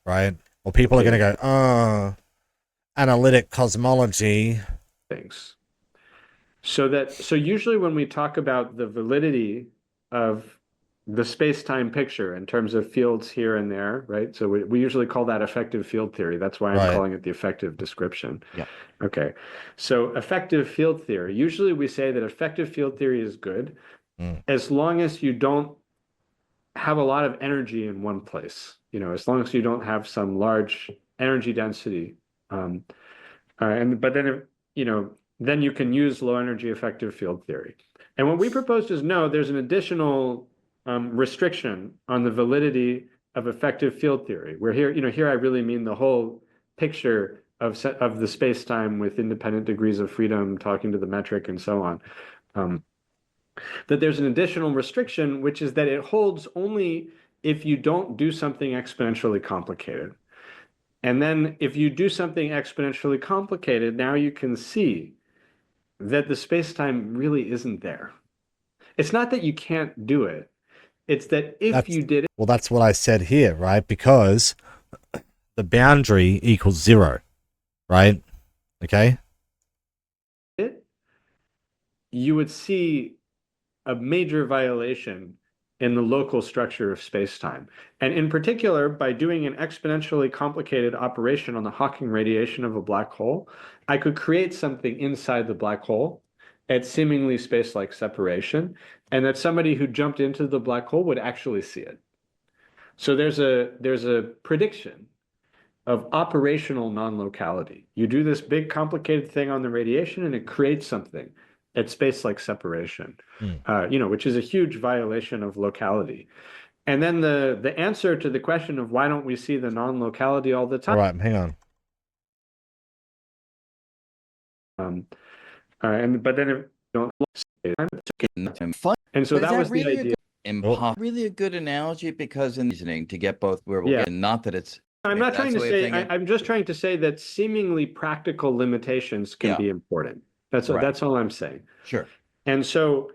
right? Or people are going to go, oh, analytic cosmology. Things. So usually when we talk about the validity of the space-time picture in terms of fields here and there, right? So we usually call that effective field theory. That's why I'm Right. calling it the effective description. Yeah. Okay. So effective field theory. Usually we say that effective field theory is good Mm. as long as you don't have a lot of energy in one place. As long as you don't have some large energy density. Um, but then if, then you can use low energy effective field theory. And what we proposed is no, there's an additional restriction on the validity of effective field theory. Where here I really mean the whole picture of the space-time with independent degrees of freedom, talking to the metric and so on. Um, that there's an additional restriction, which is that it holds only if you don't do something exponentially complicated. And then if you do something exponentially complicated, now you can see that the space-time really isn't there. It's not that you can't do it. It's that if That's you did well, that's what I said here, right? Because the boundary equals 0, right? Okay. it, you would see a major violation in the local structure of space-time. And in particular, by doing an exponentially complicated operation on the Hawking radiation of a black hole, I could create something inside the black hole at seemingly space-like separation, and that somebody who jumped into the black hole would actually see it. So there's a prediction of operational non-locality. You do this big complicated thing on the radiation and it creates something at space-like separation, Mm. which is a huge violation of locality. And then the answer to the question of why don't we see the non-locality all the All time? right, hang on. Um, and but then if you don't Fun. and so But is that that was the really idea. Oh, really a good analogy? Because in reasoning to get both where we'll Yeah. get, not that it's I'm if not that's trying the to way of say, thinking. I'm just trying to say that seemingly practical limitations can Yeah, be important. That's right. that's all I'm saying. Sure. And so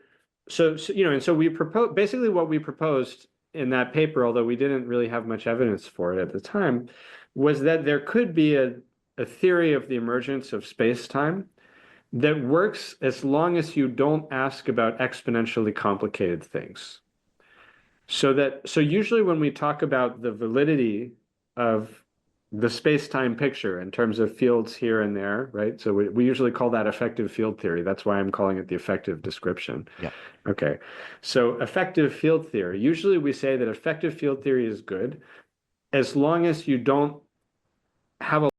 we proposed basically what we proposed in that paper, although we didn't really have much evidence for it at the time, was that there could be a theory of the emergence of space-time that works as long as you don't ask about exponentially complicated things. So usually when we talk about the validity of the space-time picture in terms of fields here and there, right? So we usually call that effective field theory. That's why I'm calling it the effective description. Yeah. Okay. So effective field theory. Usually we say that effective field theory is good as long as you don't have a